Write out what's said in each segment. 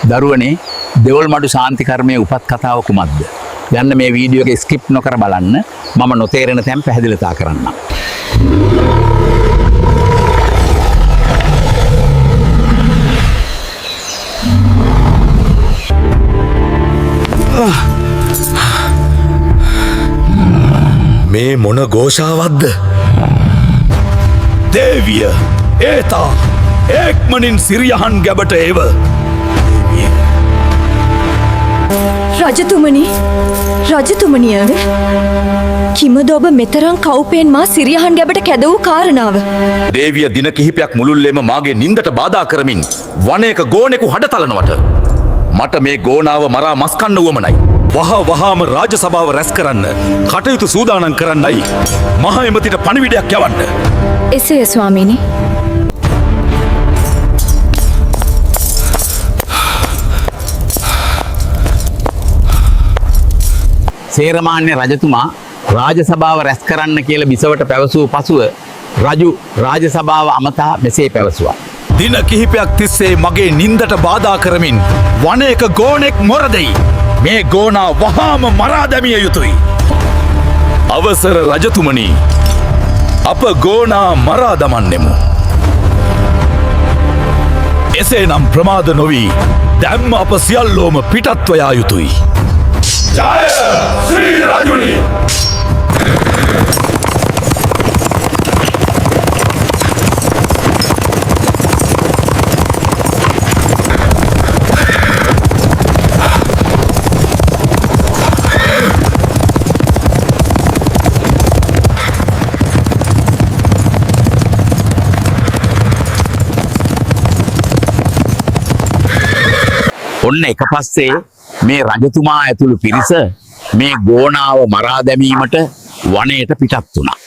දරුවනේ දෙවොල් මඩු ශාන්ති කර්මයේ උපත් කතාව කුමක්ද? යන්න මේ වීඩියෝ එක ස්කිප් නොකර බලන්න. මම නොතේරෙන තැන් පැහැදිලිතා කරන්නම්. මේ මොන ഘോഷාවක්ද? දේවිය ඒතා එක්මනින් සිරියහන් ගැබට එව. රජතුමනි කිමද ඔබ මෙතරම් කවුපෙන් මා සිරියහන් ගැබට කැද වූ කාරණාව? දේවිය දින කිහිපයක් මුළුල්ලේම මාගේ නින්දට බාධා කරමින් වනයක ගෝනෙකු හඩතලනවට මට මේ ගෝනාව මරා මස්කන්න වුවමනයි. වහාම රාජ සභාව රැස් කරන්න කටයුතු සූදානම් කරන්නයි මහ එමතිට පණිවිඩයක් යවන්න. එසේ ස්වාමීනි. සේරමාන්‍ය රජතුමා රාජ සභාව රැස් කරන්න කියලා බිසවට පැවසූ පසුව රජු රාජ සභාව අමතා මෙසේ පැවසුවා. දින කිහිපයක් තිස්සේ මගේ නින්දට බාධා කරමින් වනයක ගෝනෙක් මොරදෙයි. මේ ගෝනා වහාම මරා දැමිය යුතුයි. අවසර රජතුමනි, අප ගෝනා මරා දමන්නෙමු. එසේනම් ප්‍රමාද නොවී දැම්ම අප සියල්ලෝම පිටත්ව යා යුතුයි. ජය ශ්‍රී රජුනි! ඔන්න එක පස්සේ මේ රජතුමා ඇතුළු පිරිස මේ ගෝනාව මරා දැමීමට වනයට පිටත් වුණා.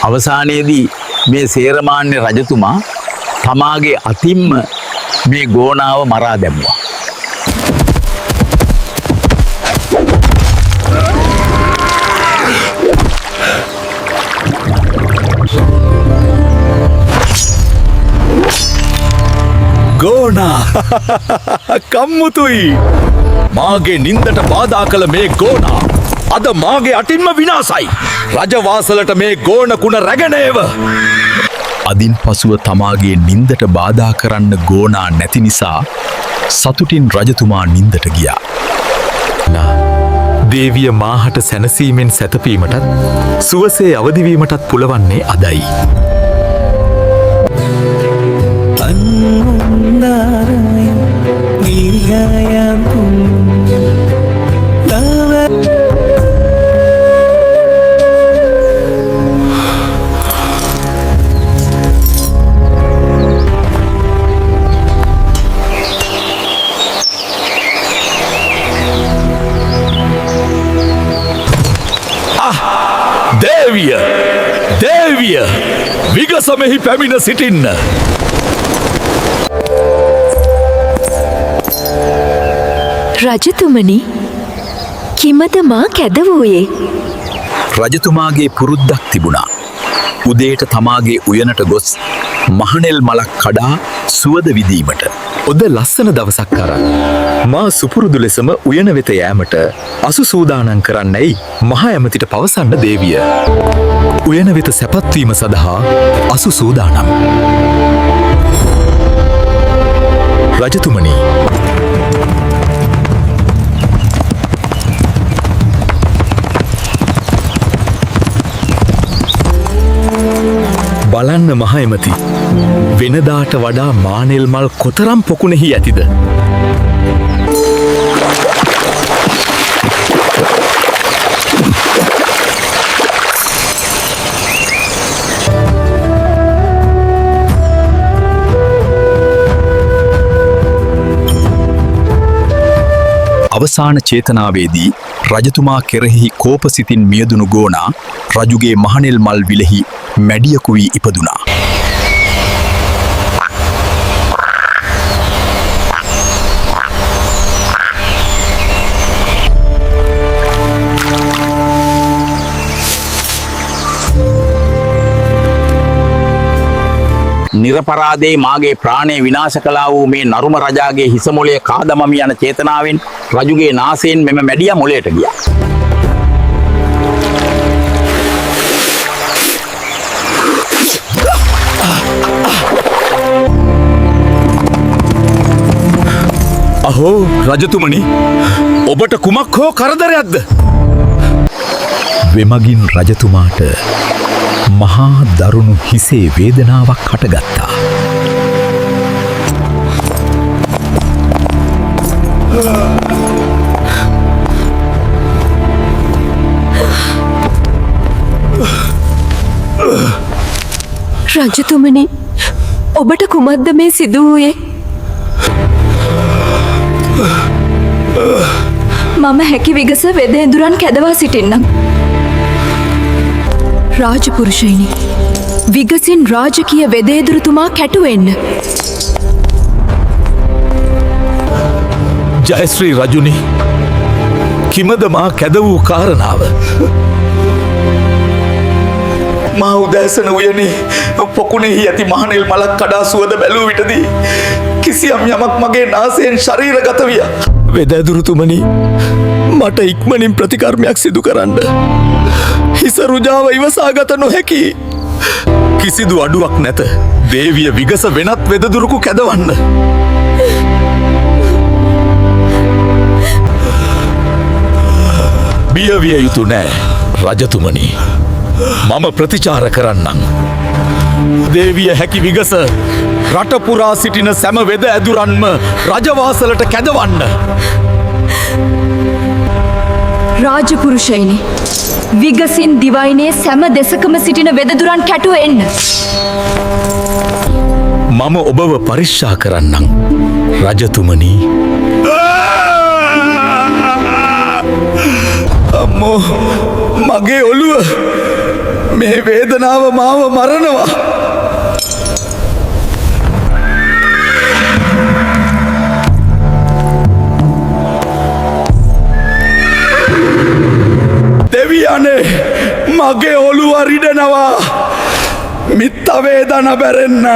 අවසානයේදී මේ සේරමාන්‍ය රජතුමා තමාගේ අතින්ම මේ ගෝනාව මරා දැමුවා. ගෝනා කම්මුතුයි. මාගේ නින්දට බාධා කළ මේ ගෝනා අද මාගේ අතින්ම විනාසයි. රජවාසලට මේ ගෝනකුණ රැගෙනේව. අදින් පසුව තමාගේ නින්දට බාධා කරන්න ගෝනා නැති නිසා සතුටින් රජතුමා නින්දට ගියා. දේවිය මාහට සැනසීමෙන් සැතපීමටත් සුවසේ අවදිවීමටත් පුළවන්නේ අදයි. දේවිය විගසමෙහි පැමිණ සිටින්න. රජතුමනි, කිමද මා කැද වූයේ? රජතුමාගේ පුරුද්දක් තිබුණා. උදේට තමාගේ උයනට ගොස් මහනෙල් මලක් කඩා සුවද විදීමට. ඔද ලස්සන දවසක් කරන්න මා සුපුරුදු ලෙසම උයන වෙත යෑමට අසු සූදානම් කරන්නයි මහ ඇමතිට පවසන්න දේවිය. උයන වෙත සැපත්වීම සඳහා අසු සූදානම්. රජතුමනි. බලන්න මහයමති, වෙනදාට වඩා මානෙල් මල් කොතරම් පොකුණෙහි ඇතිද. අවසාන චේතනාවේදී රජතුමා කෙරෙහි කෝපසිතින් මියදුණු ගෝනා රජුගේ මහනෙල් මල් විලෙහි මැඩියකු වී ඉපදුනා. නිරපරාදේ මාගේ ප්‍රාණය විනාශ කළා වූ මේ නරුම රජාගේ හිස මොළය කාදමමි යන චේතනාවෙන් රජුගේ නාසයෙන් මෙම මැඩියා මොළයට ගියා. අහෝ රජතුමනි, ඔබට කුමක් හෝ කරදරයක්ද? වෙමගින් රජතුමාට මහා දරුණු හිසේ වේදනාවක් හටගත්තා. රජතුමනි, ඔබට කුමක්ද මේ සිදු වූයේ? මම හැකි විගස වෙදෙඳුරන් කැදවා සිටින්නම්. රාජපුරුෂයිනි, විගසින් රාජකීය වෙදේදුරතුමා කැටුවෙන්න. ජයශ්‍රී රජුනි, කිමද මා කැද වූ කාරණාව? මා උදෑසන උයනේ පොකුණෙහි ඇති මහනෙල් මලක් කඩා සුවද බැලූ විටදී කිසියම් යමක් මගේ නාසයෙන් ශරීරගත විය. වෙදදුරුතුමනි, මට ඉක්මනින් ප්‍රතිකර්මයක් සිදු කරන්න. හිස රුජාව ඉවසාගත නොහැකි. කිසිදු අඩුවක් නැත. දේවිය විගස වෙනත් වෙදදුරුකු කැදවන්න. බියවිය යුතු නෑ රජතුමනි. මම ප්‍රතිචාර කරන්නම්. දේවිය හැකි විගස රටපුරා සිටින සැම වෙද ඇදුරන්ම රජවාසලට කැදවන්න. රාජපුරුෂයිනි, විගසින් දිවයිනේ සැම දෙසකම සිටින වෙදදුරන් කැටුව එන්න. මම ඔබව පරික්ෂා කරන්නම් රජතුමනි. අම්මෝ, මගේ ඔළුව, මේ වේදනාව මාව මරනවා. දෙවියනේ, මගේ ඔළුව රිදෙනවා. මිත්ත වේදන බැරෙන්න.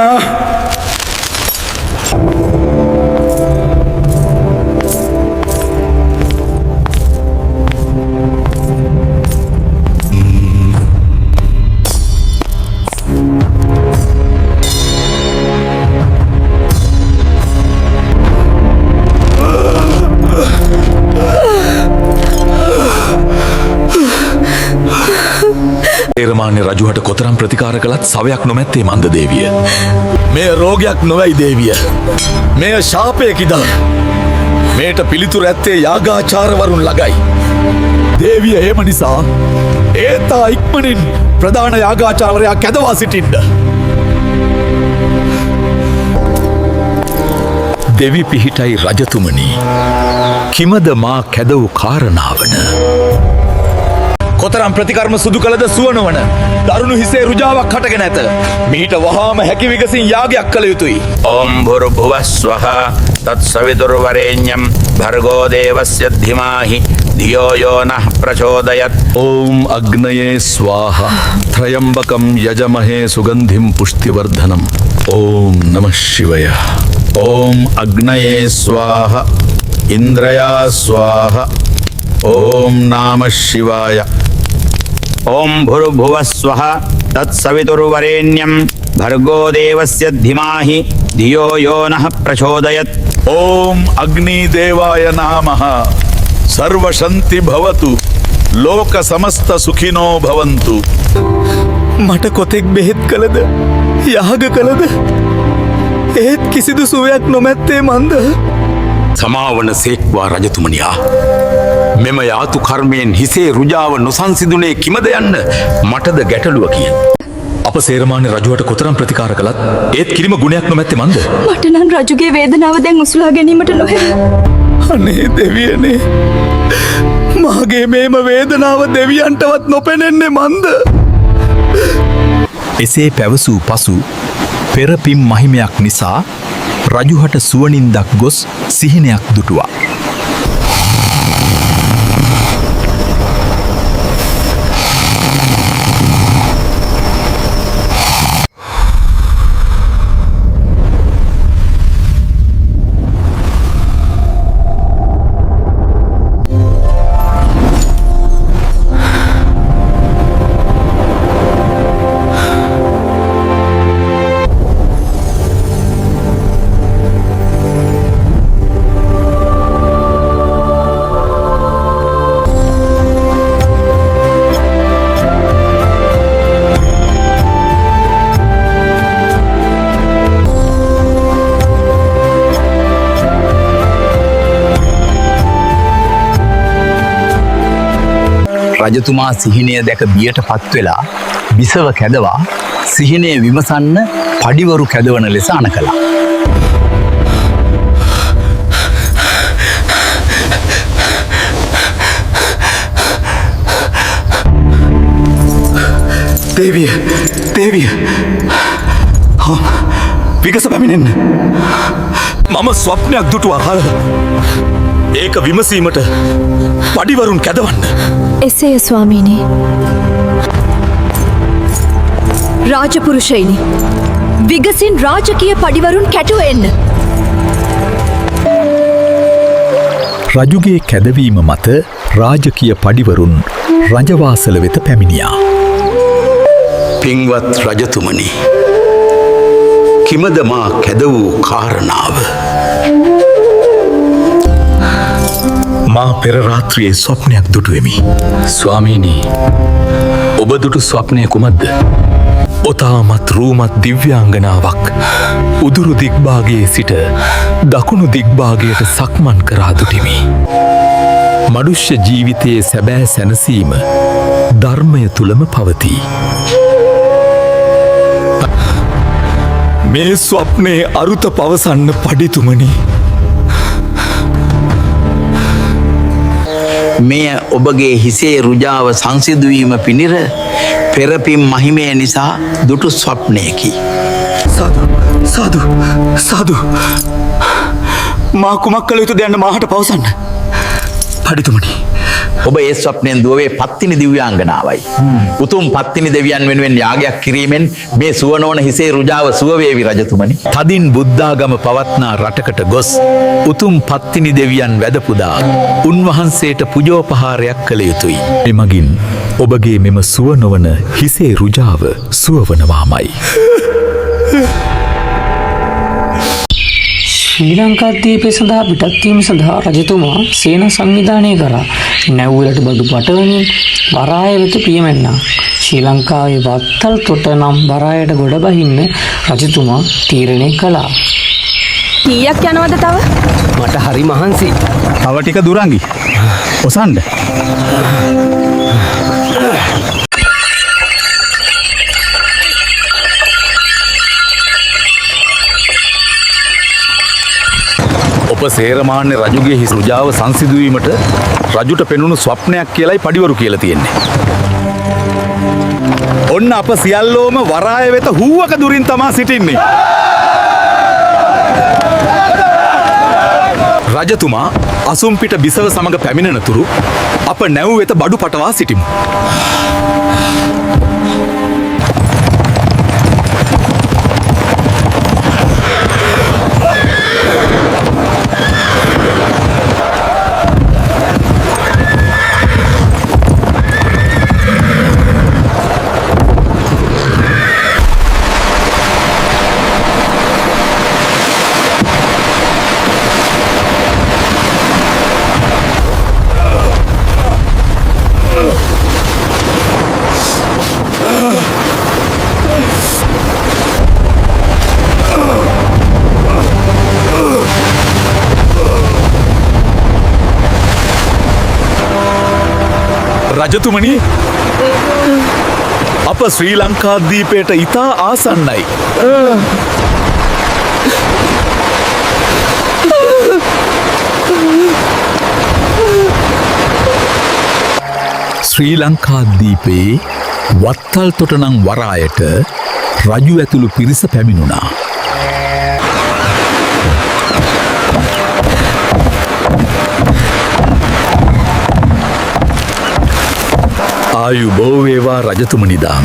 තේරමාන්‍ය රජුහට කොතරම් ප්‍රතිකාර කළත් සවයක් නොමැත්තේ මන්ද දේවිය. මෙය රෝගයක් නොවැයි දේවිය. මෙය ශාපයකිද. මේට පිළිතුර ඇත්තේ යාගාචාරවරුන් ළඟයි. දේවිය එහෙම නිසා ඒතා ඉක්මනින් ප්‍රධාන යාගාචාරවරයා කැදවා සිටින්න. දෙවි පිහිටයි රජතුමනි, කිමද මා කැද වූ කාරණාවන? කොතරම් ප්‍රතිකර්ම සුදු කළද සුවනවන දරුණු හිසේ රුජාවක් හටගෙන ඇත. මීට වහාම හැකි විගසින් යාගයක් කළ යුතුයි. ඕම් භුර්භුවස්වහ තත්සවිතුර්වරේඤ්ඤම් භර්ගෝ දේවස්ය ධීමාහි धियो यो नः प्रचोदयत्. ඕම් අග්නයේ ස්වාහා ත්‍රයම්බකම් යජමහේ සුගන්ධිම් පුෂ්ටිවර්ධනම්. ඕම් නමः शिवाय. ओम अग्नये स्वाहा इंद्रया स्वाहा ओम नमः शिवाय. ओम भूर्भुवः स्वः तत्सवितुर्वरेण्यं भर्गो देवस्य धीमहि धियो यो नः प्रचोदयत् ओम अग्निदेवाय नमः सर्वशंति भवतु लोक समस्त सुखिनो भवन्तु මට කොතෙක් බෙහෙත් කළද යාග කළද ඒත් කිසිදු සුවයක් නොමැත්තේ මන්ද සමාවන සේක්වා රජතුමනියා මෙම යාතු කර්මයෙන් හිසේ රුජාව නොසන්සිදුනේ කිමද යන්න මටද ගැටලුවකි අප සේරමාන්‍ය රජුවට කොතරම් ප්‍රතිකාර කළත් ඒත් කිරිම ගුණයක් නොමැත්තේ මන්ද මට නම් රජුගේ වේදනාව දැන් උසුලා ගැනීමට නොහැ. අනේ දෙවියනේ මාගේ මේම වේදනාව දෙවියන්ටවත් නොපෙනෙන්නේ මන්ද එසේ පැවසූ පසු පෙරපිම් මහිමයක් නිසා රජුහට සුවනින්දක් ගොස් සිහිනයක් දුටුවා. රජතුමා සිහිනය දැක බියට පත් වෙලා බිසව කැදවා සිහිනය විමසන්න පඩිවරු කැදවන ලෙස අණ කළා. දේවිය විගස පැමිණෙන්න මම ස්වප්නයක් දුටුවා හල ඒක විමසීමට පඩිවරුන් කැදවන්න එසේය ස්වාමීනි. රාජපුරුෂයිනි, විගසින් රාජකීය පඩිවරුන් කැටුව එන්න. රජුගේ කැදවීම මත රාජකීය පඩිවරුන් රජවාසල වෙත පැමිණියා. පින්වත් රජතුමනි කිමද මා කැද වූ කාරණාව මා පෙර රාත්‍රියේ ස්වප්නයක් දුටුවෙමි. ස්වාමීනී ඔබ දුටු ස්වප්නය කුමක්ද? ඔතාමත් රූමත් දිව්‍යාංගනාවක් උදුරු දිග්භාගයේ සිට දකුණු දිග්භාගයට සක්මන් කරා දුටිමි. මනුෂ්‍ය ජීවිතයේ සැබෑ සැනසීම ධර්මය තුලම පවතී. මේ ස්වප්නයේ අරුත පවසන්න පඩිතුමනි. මෙය ඔබගේ හිසේ රුජාව සංසිදුවීම පිණිර පෙරපිම් මහිමය නිසා දුටු ස්වප්නයකි. සාදු මා කුමක් කළ යුතුද යන්න මාහට පවසන්න. පඩිතුමනි ඔබ ඒ ස්වප්නයෙන් දුවේ පත්තිනි දිව්‍යාංගනාවයි. උතුම් පත්තිනි දෙවියන් වෙනුවෙන් යාගයක් කිරීමෙන් මේ සුවනෝන හිසේ රුජාව සුවවේවි රජතුමනි. තදින් බුද්ධාගම පවත්නා රටකට ගොස් උතුම් පත්තිනි දෙවියන් වැදපුදා උන්වහන්සේට පුජෝපහාරයක් කළ යුතුයි. එමගින් ඔබගේ මෙම සුව නොවන හිසේ රුජාව සුවවනවාමයි. ශ්‍රී ලංකාද්වීපය සඳහා පිටත්වීම සඳහා රජතුමා සේන සංවිධානය කරා. නැව්වලට බදු පටවමින් වරාය වෙත පියමැන්නා. ශ්‍රී ලංකාවේ වත්තල් තොට නම් වරායට ගොඩ බහින්න රජතුමා තීරණය කළා. කීයක් යනවද තව? මට හරි මහන්සි. තව ටික දුරංගි. ඔසන්ඩ. ඔබ සේරමාන්‍ය රජුගේ හිස් රුජාව සංසිදුවීමට රජුට පෙනුණු ස්වප්නයක් කියලයි පඩිවරු කියලා තියෙන්නේ. ඔන්න අප සියල්ලෝම වරාය වෙත හුවක දුරින් තමා සිටින්නේ. රජතුමා අසුම්පිට බිසව සමග පැමිණෙනතුරු අප නැව් වෙත බඩු පටවා සිටිමු. රජතුමනි අප ශ්‍රී ලංකාදීපයට ඉතා ආසන්නයි. ශ්‍රී ලංකාදීපයේ වත්තල් තොටනං වරායට රජු ඇතුළු පිරිස පැමිණුණා. ආයුබෝවේවා රජතුමනිදාම්.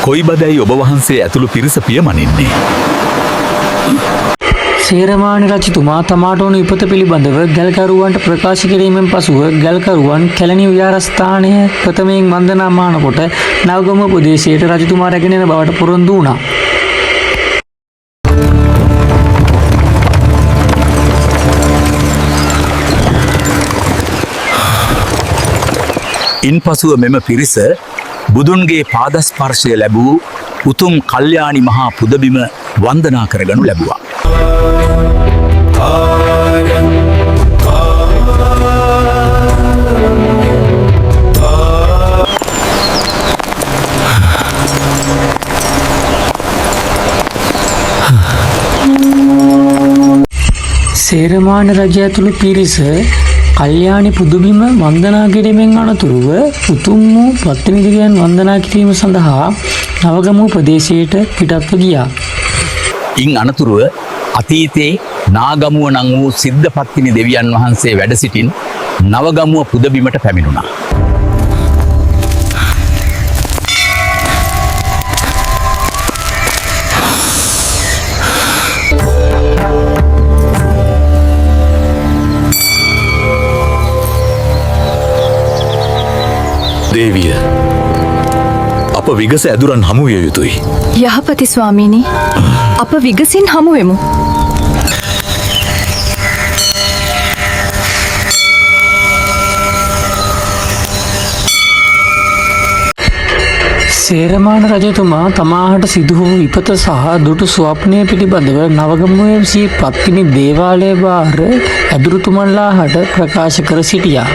කොයි බදැයි ඔබ වහන්සේ ඇතුළු පිරිස පියමනින්නේ. සේරමානි රජතුමා තමාට ඕන ඉපත පිළිබඳව ගැල්කරුවන්ට ප්‍රකාශ කිරීමෙන් පසුව ගැල්කරුවන් කැලණි විහාරස්ථානය ප්‍රථමයෙන් වන්දනාමාන කොට නවගම ප්‍රදේශයට රජතුමා රැගෙන එන බවට පොරොන්දු වුණා. ඉන් පසුව මෙම පිරිස බුදුන්ගේ පාදස්පර්ශය ලැබූ උතුම් කල්යාණි මහා පුදබිම වන්දනා කරගනු ලැබුවා. සේරමාන රජය ඇතුළු පිරිස කල්යාණි පුදුබිම වන්දනා කිරීමෙන් අනතුරුව උතුම් වූ පත්තිනි දෙවියන් වන්දනා කිරීම සඳහා නවගමුව ප්‍රදේශයට පිටත්ව ගියා. ඉන් අනතුරුව අතීතයේ නාගමුව නං වූ සිද්ධ පත්තිනි දෙවියන් වහන්සේ වැඩ සිටින් නවගමුව පුදබිමට පැමිණුණා. දේවිය අප විගස ඇදුරන් හමුවිය යුතුයි. යහපති ස්වාමීනි, අප විගසින් හමුවෙමු. සේරමාන රජතුමා තමාහට සිදු වූ විපත සහ දුටු ස්වප්නය පිළිබඳව නවගමුවේ සිය පත්තිනි දේවාලය භාර ඇදුරුතුමන්ලා හට ප්‍රකාශ කර සිටියා.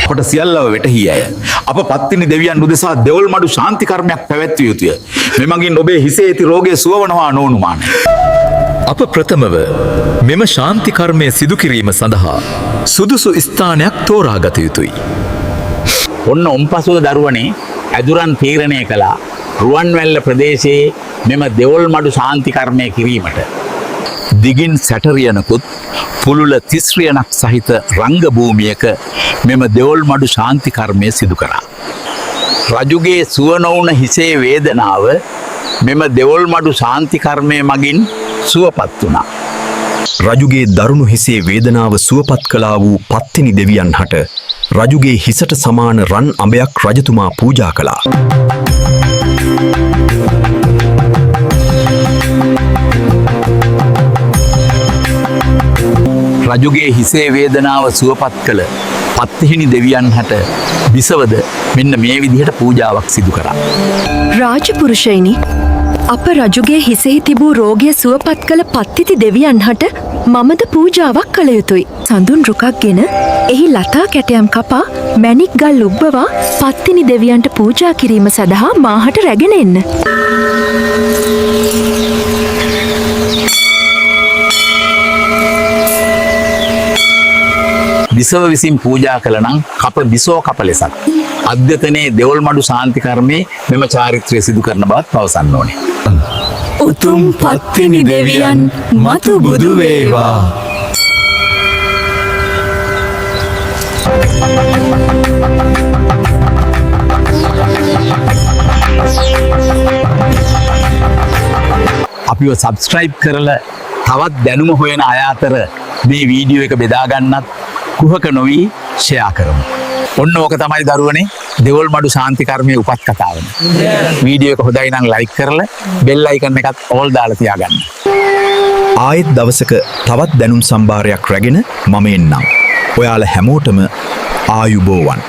කොට සියල්ලව වෙටහි ඇය. අප පත්තිනි දෙවියන් උදෙසා දෙවොල් මඩු ශාන්ති කර්මයක් පැවැත්විය යුතුය. මෙමගින් ඔබේ හිසේ ඇති රෝගය සුවවනවා නොඅනුමානයි. අප ප්‍රථමව මෙම ශාන්ති කර්මය සිදු කිරීම සඳහා සුදුසු ස්ථානයක් තෝරාගත යුතුයි. ඔන්න ඔම්පසුව දරුවනේ ඇදුරන් තීරණය කළා රුවන්වැල්ල ප්‍රදේශයේ මෙම දෙවොල් මඩු ශාන්ති කර්මය කිරීමට. දිගින් සැටරියනකුත් පුළුල තිස්රියනක් සහිත රංග භූමියක මෙම දෙවොල් මඩු ශාන්ති කර්මය සිදු කරා. රජුගේ සුව නොවුන හිසේ වේදනාව මෙම දෙවොල් මඩු ශාන්ති කර්මය මගින් සුවපත් වුණා. රජුගේ දරුණු හිසේ වේදනාව සුවපත් කළා වූ පත්තිනි දෙවියන් හට රජුගේ හිසට සමාන රන් අඹයක් රජතුමා පූජා කළා. රජුගේ හිසේ වේදනාව සුවපත් කළ පත්තිහිනි දෙවියන් හට බිසවද මෙන්න මේ විදිහට පූජාවක් සිදු කරා. රාජපුරුෂයිනි, අප රජුගේ හිසෙහි තිබූ රෝගය සුවපත් කළ පත්තිති දෙවියන් හට මමද පූජාවක් කළ යුතුයි. සඳුන් රුකක් ගෙන එහි ලතා කැටයම් කපා මැණික් ගල් උබ්බවා පත්තිනි දෙවියන්ට පූජා කිරීම සඳහා මාහට රැගෙන එන්න. බිසව විසින් පූජා කළ නම් කප බිසෝ කප ලෙසත් අද්‍යතනයේ දෙවොල් මඩු ශාන්ති කර්මයේ මෙම චාරිත්‍රය සිදු කරන බවත් පවසන්න ඕනේ. උතුම් පත්තිනි දෙවියන් මතු බුදු වේවා. අපිව සබස්ක්‍රයිබ් කරලා තවත් දැනුම හොයන අය අතර මේ වීඩියෝ එක බෙදා ගන්නත් කුහක නොවි ෂෙයා කරමු. ඔන්න ඕක තමයි දරුවනේ දෙවොල් මඩු ශාන්ති කර්මයේ උපත් කතාවන. වීඩියෝ එක හොඳයි නම් ලයික් කරලා බෙල් අයිකන් එකත් ඕල් දාලා තියාගන්න. ආයෙත් දවසක තවත් දැනුම් සම්භාරයක් රැගෙන මම එන්නම්. ඔයාලා හැමෝටම ආයුබෝවන්.